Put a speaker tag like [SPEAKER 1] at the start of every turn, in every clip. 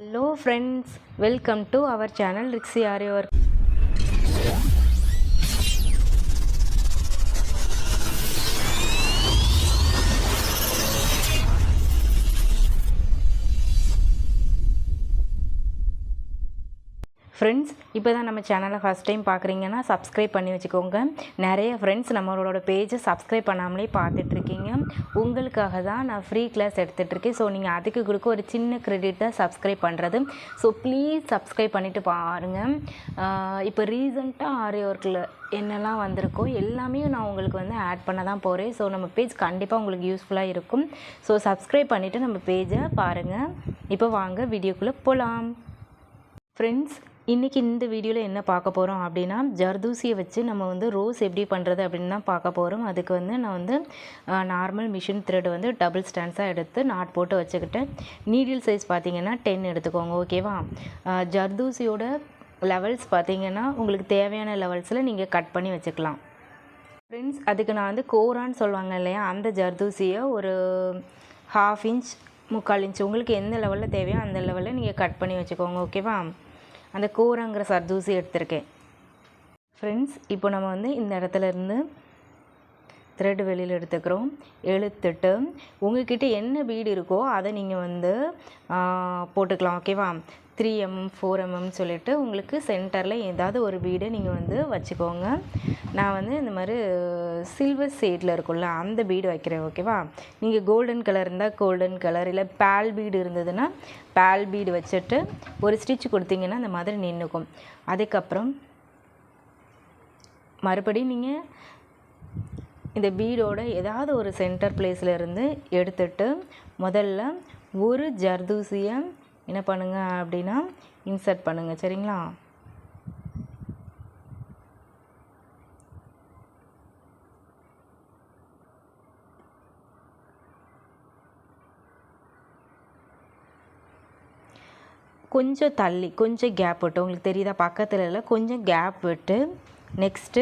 [SPEAKER 1] Hello friends, welcome to our channel Rixi Aryawork. Friends, இப்போ தான் நம்ம சேனலை ஃபஸ்ட் டைம் பார்க்குறீங்கன்னா சப்ஸ்கிரைப் பண்ணி வச்சுக்கோங்க. நிறைய ஃப்ரெண்ட்ஸ் நம்மளோட பேஜை சப்ஸ்கிரைப் பண்ணாமலே பார்த்துட்ருக்கீங்க. உங்களுக்காக தான் நான் ஃப்ரீ கிளாஸ் எடுத்துகிட்ருக்கேன். ஸோ நீங்கள் அதுக்கு கொடுக்க ஒரு சின்ன க்ரெடிட் தான் சப்ஸ்கிரைப் பண்ணுறது. ஸோ ப்ளீஸ் சப்ஸ்கிரைப் பண்ணிவிட்டு பாருங்கள். இப்போ ரீசெண்டாக ஆரி ஒர்க்கில் என்னெல்லாம் வந்திருக்கோ எல்லாமே நான் உங்களுக்கு வந்து ஆட் பண்ண தான் போகிறேன். ஸோ நம்ம பேஜ் கண்டிப்பாக உங்களுக்கு யூஸ்ஃபுல்லாக இருக்கும். ஸோ சப்ஸ்கிரைப் பண்ணிவிட்டு நம்ம பேஜை பாருங்கள். இப்போ வாங்க வீடியோக்குள்ளே போகலாம். ஃப்ரெண்ட்ஸ், இன்றைக்கி இந்த வீடியோவில் என்ன பார்க்க போகிறோம் அப்படின்னா, ஜர்தூசியை வச்சு நம்ம வந்து ரோஸ் எப்படி பண்ணுறது அப்படின்னு தான் பார்க்க போகிறோம். அதுக்கு வந்து நான் வந்து நார்மல் மிஷின் த்ரெட் வந்து டபுள் ஸ்டாண்ட்ஸாக எடுத்து நாட் போட்டு வச்சுக்கிட்டேன். நீடில் சைஸ் பார்த்திங்கன்னா 10 எடுத்துக்கோங்க. ஓகேவா? ஜர்தூசியோட லெவல்ஸ் பார்த்திங்கன்னா உங்களுக்கு தேவையான லெவல்ஸில் நீங்கள் கட் பண்ணி வச்சுக்கலாம். ஃப்ரெண்ட்ஸ், அதுக்கு நான் வந்து கோரான்னு சொல்லுவாங்க இல்லையா, அந்த ஜர்தூசியை ஒரு 1/2 இன்ச் 3/4 இன்ச் உங்களுக்கு எந்த லெவலில் தேவையோ அந்த லெவலில் நீங்கள் கட் பண்ணி வச்சுக்கோங்க. ஓகேவா? அந்த கோராங்கிற ஜர்தூசி எடுத்திருக்கேன். ஃப்ரெண்ட்ஸ், இப்போ நம்ம வந்து இந்த இடத்துல இருந்து த்ரெட் வெளியில் எடுத்துக்கிறோம். எடுத்துட்டு உங்கள்கிட்ட என்ன பீடு இருக்கோ அதை நீங்கள் வந்து போட்டுக்கலாம். ஓகேவா? 3mm 4mm சொல்லிவிட்டு உங்களுக்கு சென்டரில் ஏதாவது ஒரு பீடை நீங்கள் வந்து வச்சுக்கோங்க. நான் வந்து இந்த மாதிரி சில்வர் ஷேடில் இருக்கும்ல அந்த பீடு வைக்கிறேன். ஓகேவா? நீங்கள் கோல்டன் கலர் இருந்தால் கோல்டன் கலர், இல்லை பேல் பீடு இருந்ததுன்னா பேல் பீடு வச்சுட்டு ஒரு ஸ்டிச் கொடுத்தீங்கன்னா அந்த மாதிரி நின்றுக்கும். அதுக்கப்புறம் மறுபடியும் நீங்கள் இந்த பீடோட ஏதாவது ஒரு சென்டர் பிளேஸில் இருந்து எடுத்துட்டு முதல்ல ஒரு ஜர்தூசியை என்ன பண்ணுங்கள் அப்படின்னா இன்சர்ட் பண்ணுங்கள். சரிங்களா? கொஞ்சம் தள்ளி கொஞ்சம் கேப் விட்டு, உங்களுக்கு தெரியுதா பக்கத்தில் இல்லை, கொஞ்சம் கேப் விட்டு நெக்ஸ்ட்டு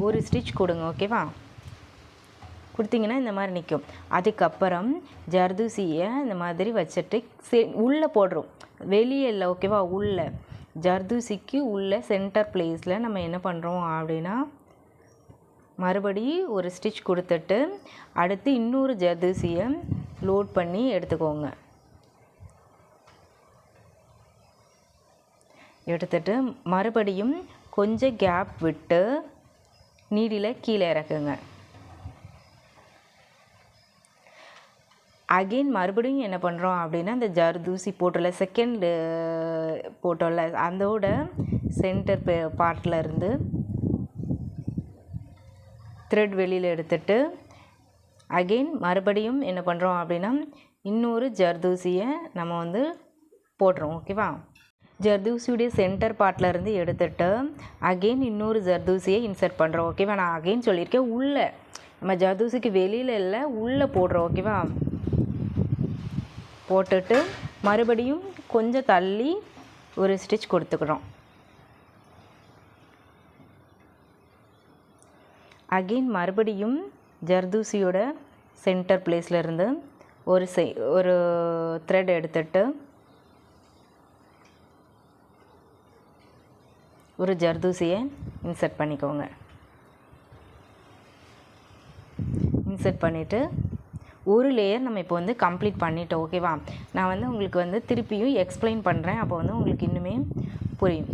[SPEAKER 1] ஒரு ஸ்டிச் கொடுங்க. ஓகேவா? கொடுத்தீங்கன்னா இந்த மாதிரி நிற்கும். அதுக்கப்புறம் ஜர்தூசியை இந்த மாதிரி வச்சுட்டு உள்ளே போடுறோம், வெளியே இல்லை. ஓகேவா? உள்ளே ஜர்தூசிக்கு உள்ள சென்டர் பிளேஸில் நம்ம என்ன பண்ணுறோம் அப்படின்னா மறுபடி ஒரு ஸ்டிச் கொடுத்துட்டு அடுத்து இன்னொரு ஜர்தூசியை லோட் பண்ணி எடுத்துக்கோங்க. எடுத்துட்டு மறுபடியும் கொஞ்சம் கேப் விட்டு நீடில் கீழே இறக்குங்க. அகெயின் மறுபடியும் என்ன பண்ணுறோம் அப்படின்னா அந்த ஜர்தூசி போட்டோல செகண்ட் போட்டோல அதோட சென்டர் பார்ட்டில் இருந்து த்ரெட் வெளியில் எடுத்துட்டு அகெயின் மறுபடியும் என்ன பண்ணுறோம் அப்படின்னா இன்னொரு ஜர்தூசியை நம்ம வந்து போடுறோம். ஓகேவா? ஜர்தூசியுடைய சென்டர் பார்ட்டில் இருந்து எடுத்துட்டு அகெயின் இன்னொரு ஜர்தூசியை இன்சர்ட் பண்ணுறோம். ஓகேவா? நான் அகெயின் சொல்லியிருக்கேன், உள்ளே நம்ம ஜர்தூசிக்கு வெளியில் இல்லை உள்ளே போடுறோம். ஓகேவா? போட்டுட்டு மறுபடியும் கொஞ்சம் தள்ளி ஒரு ஸ்டிச் கொடுத்துக்கிறோம். அகெயின் மறுபடியும் ஜர்தூசியோட சென்டர் பிளேஸில் இருந்து ஒரு த்ரெட் எடுத்துட்டு ஒரு ஜர்தூசியை இன்சர்ட் பண்ணிக்கோங்க. இன்சர்ட் பண்ணிவிட்டு ஒரு லேயர் நம்ம இப்போ வந்து கம்ப்ளீட் பண்ணிட்டோம். ஓகேவா? நான் வந்து உங்களுக்கு வந்து திருப்பியும் எக்ஸ்பிளைன் பண்ணுறேன், அப்போ வந்து உங்களுக்கு இன்னுமே புரியும்.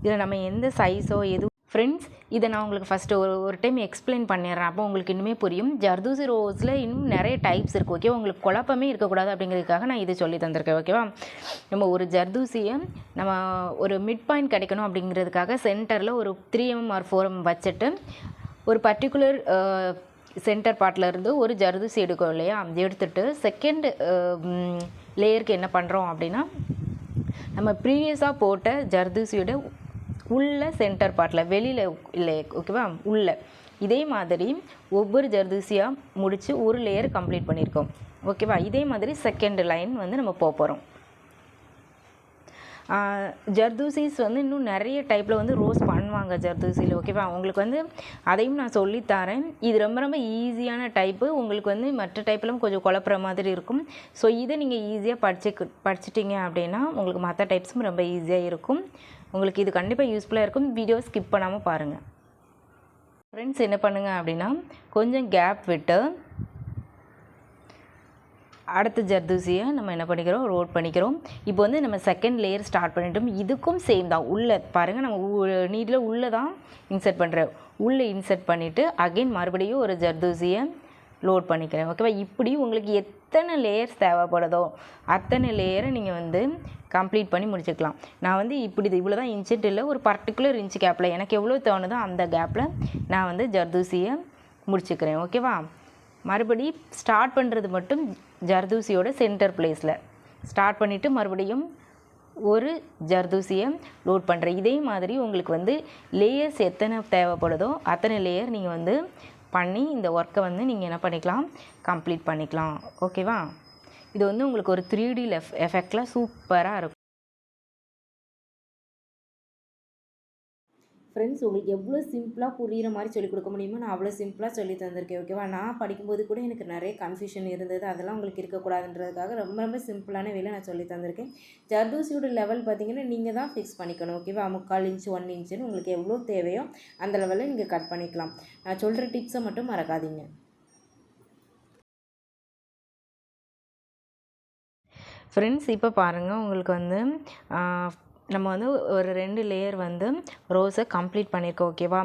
[SPEAKER 1] இதில் நம்ம எந்த சைஸோ எது ஃப்ரெண்ட்ஸ், இதை நான் உங்களுக்கு ஃபஸ்ட்டு ஒரு டைம் எக்ஸ்பிளைன் பண்ணிடுறேன், அப்போ உங்களுக்கு இன்னுமே புரியும். ஜர்தூசி ரோஸில் இன்னும் நிறைய டைப்ஸ் இருக்குது. ஓகேவா? உங்களுக்கு குழப்பமே இருக்கக்கூடாது அப்படிங்கிறதுக்காக நான் இது சொல்லி தந்திருக்கேன். ஓகேவா? நம்ம ஒரு ஜர்தூசியை நம்ம ஒரு மிட் பாயிண்ட் கிடைக்கணும் அப்படிங்கிறதுக்காக சென்டரில் ஒரு 3mm or 4mm வச்சுட்டு ஒரு பர்டிகுலர் சென்டர் பார்ட்டில் இருந்து ஒரு ஜர்தூசி எடுக்கும் இல்லையா, எடுத்துகிட்டு செகண்ட் லேயருக்கு என்ன பண்ணுறோம் அப்படின்னா நம்ம ப்ரீவியஸாக போட்ட ஜர்தூசியோட உள்ள சென்டர் பார்ட்டில் வெளியில் இல்லை. ஓகேவா? உள்ள இதே மாதிரி ஒவ்வொரு ஜர்தூசியாக முடித்து ஒரு லேயர் கம்ப்ளீட் பண்ணியிருக்கோம். ஓகேவா? இதே மாதிரி செகண்ட் லைன் வந்து நம்ம போகிறோம். ஜர்தூசிஸ் வந்து இன்னும் நிறைய டைப்பில் வந்து ரோஸ் பண்ணுவாங்க ஜர்தோசியில். ஓகேவா, உங்களுக்கு வந்து அதையும் நான் சொல்லித்தரேன். இது ரொம்ப ரொம்ப ஈஸியான டைப்பு. உங்களுக்கு வந்து மற்ற டைப்லாம் கொஞ்சம் குழப்புற மாதிரி இருக்கும். ஸோ இதை நீங்கள் ஈஸியாக படிச்சிட்டிங்க அப்படின்னா உங்களுக்கு மற்ற டைப்ஸும் ரொம்ப ஈஸியாக இருக்கும். உங்களுக்கு இது கண்டிப்பாக யூஸ்ஃபுல்லாக இருக்கும். வீடியோ ஸ்கிப் பண்ணாமல் பாருங்கள். ஃப்ரெண்ட்ஸ் என்ன பண்ணுங்கள் அப்படின்னா கொஞ்சம் கேப் விட்டு அடுத்த ஜர்தோசியை நம்ம என்ன பண்ணிக்கிறோம், ரோல் பண்ணிக்கிறோம். இப்போ வந்து நம்ம செகண்ட் லேயர் ஸ்டார்ட் பண்ணிட்டோம். இதுக்கும் சேம் தான். உள்ளே பாருங்கள், நம்ம நீடில் உள்ளே தான் இன்சர்ட் பண்ணுறேன். உள்ளே இன்சர்ட் பண்ணிவிட்டு அகைன் மறுபடியும் ஒரு ஜர்தோசியை லோட் பண்ணிக்கிறேன். ஓகேவா, இப்படி உங்களுக்கு எத்தனை லேயர்ஸ் தேவைப்படுதோ அத்தனை லேயரை நீங்கள் வந்து கம்ப்ளீட் பண்ணி முடிச்சுக்கலாம். நான் வந்து இப்படி இவ்வளோ தான் இன்ச்செட் இல்லை, ஒரு பர்டிகுலர் இன்ச்சு கேப்பில் எனக்கு எவ்வளோ தோணுதோ அந்த கேப்பில் நான் வந்து ஜர்தோசியை முடிச்சுக்கிறேன். ஓகேவா, மறுபடி ஸ்டார்ட் பண்ணுறது மட்டும் ஜர்தோசியோட சென்டர் பிளேஸில் ஸ்டார்ட் பண்ணிவிட்டு மறுபடியும் ஒரு ஜர்தோசியை லோட் பண்ணுறேன். இதே மாதிரி உங்களுக்கு வந்து லேயர்ஸ் எத்தனை தேவைப்படுதோ அத்தனை லேயர் நீங்கள் வந்து பண்ணி இந்த ஒர்க்கை வந்து நீங்கள் என்ன பண்ணிக்கலாம், கம்ப்ளீட் பண்ணிக்கலாம். ஓகேவா, இது வந்து உங்களுக்கு ஒரு 3D எஃபெக்டில் சூப்பராக இருக்கும். ஃப்ரெண்ட்ஸ், உங்களுக்கு எவ்வளோ சிம்பிளாக புரிகிற மாதிரி சொல்லிக் கொடுக்க முடியுமோ நான் அவ்வளோ சிம்பிளாக சொல்லி தந்திருக்கேன். ஓகேவா, நான் படிக்கும்போது கூட எனக்கு நிறைய கன்ஃபியூஷன் இருந்தது. அதெல்லாம் உங்களுக்கு இருக்கக்கூடாதுன்றதுக்காக ரொம்ப ரொம்ப சிம்பிளான வேலை நான் சொல்லி தந்திருக்கேன். ஜர்தோசியோட லெவல் பார்த்திங்கன்னா நீங்கள் தான் ஃபிக்ஸ் பண்ணிக்கணும். ஓகேவா, 3/4 இன்ச்சு 1 இன்ச்சுன்னு உங்களுக்கு எவ்வளோ தேவையோ அந்த லெவலில் நீங்கள் கட் பண்ணிக்கலாம். நான் சொல்கிற டிப்ஸை மட்டும் மறக்காதீங்க. ஃப்ரெண்ட்ஸ், இப்போ பாருங்கள், உங்களுக்கு வந்து நம்ம வந்து ஒரு 2 லேயர் வந்து ரோஸை கம்ப்ளீட் பண்ணியிருக்கோம். ஓகேவா,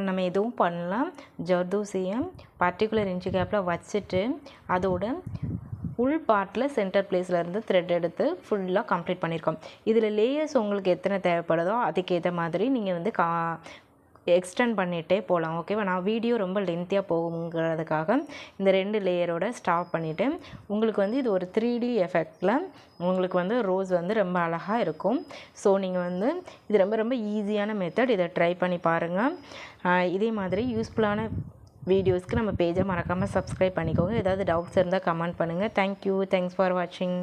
[SPEAKER 1] நம்ம எதுவும் பண்ணலாம். ஜர்தோசியை பர்டிகுலர் இன்ச்சு கேப்பில் வச்சுட்டு அதோட ஃபுல் பார்ட்டில் சென்டர் பிளேஸில் இருந்து த்ரெட் எடுத்து ஃபுல்லாக கம்ப்ளீட் பண்ணியிருக்கோம். இதில் லேயர்ஸ் உங்களுக்கு எத்தனை தேவைப்படுதோ அதுக்கேற்ற மாதிரி நீங்கள் வந்து எக்ஸ்டெண்ட் பண்ணிகிட்டே போகலாம். ஓகேவா, நான் வீடியோ ரொம்ப லென்த்தியாக போகுங்கிறதுக்காக இந்த 2 லேயரோட ஸ்டாப் பண்ணிவிட்டு உங்களுக்கு வந்து இது ஒரு 3D எஃபெக்டில் உங்களுக்கு வந்து ரோஸ் வந்து ரொம்ப அழகாக இருக்கும். ஸோ நீங்கள் வந்து இது ரொம்ப ரொம்ப ஈஸியான மெத்தட். இதை ட்ரை பண்ணி பாருங்கள். இதே மாதிரி யூஸ்ஃபுல்லான வீடியோஸ்க்கு நம்ம பேஜை மறக்காமல் சப்ஸ்கிரைப் பண்ணிக்கோங்க. ஏதாவது டவுட்ஸ் இருந்தால் கமெண்ட் பண்ணுங்கள். தேங்க்யூ. தேங்க்ஸ் ஃபார் வாட்சிங்.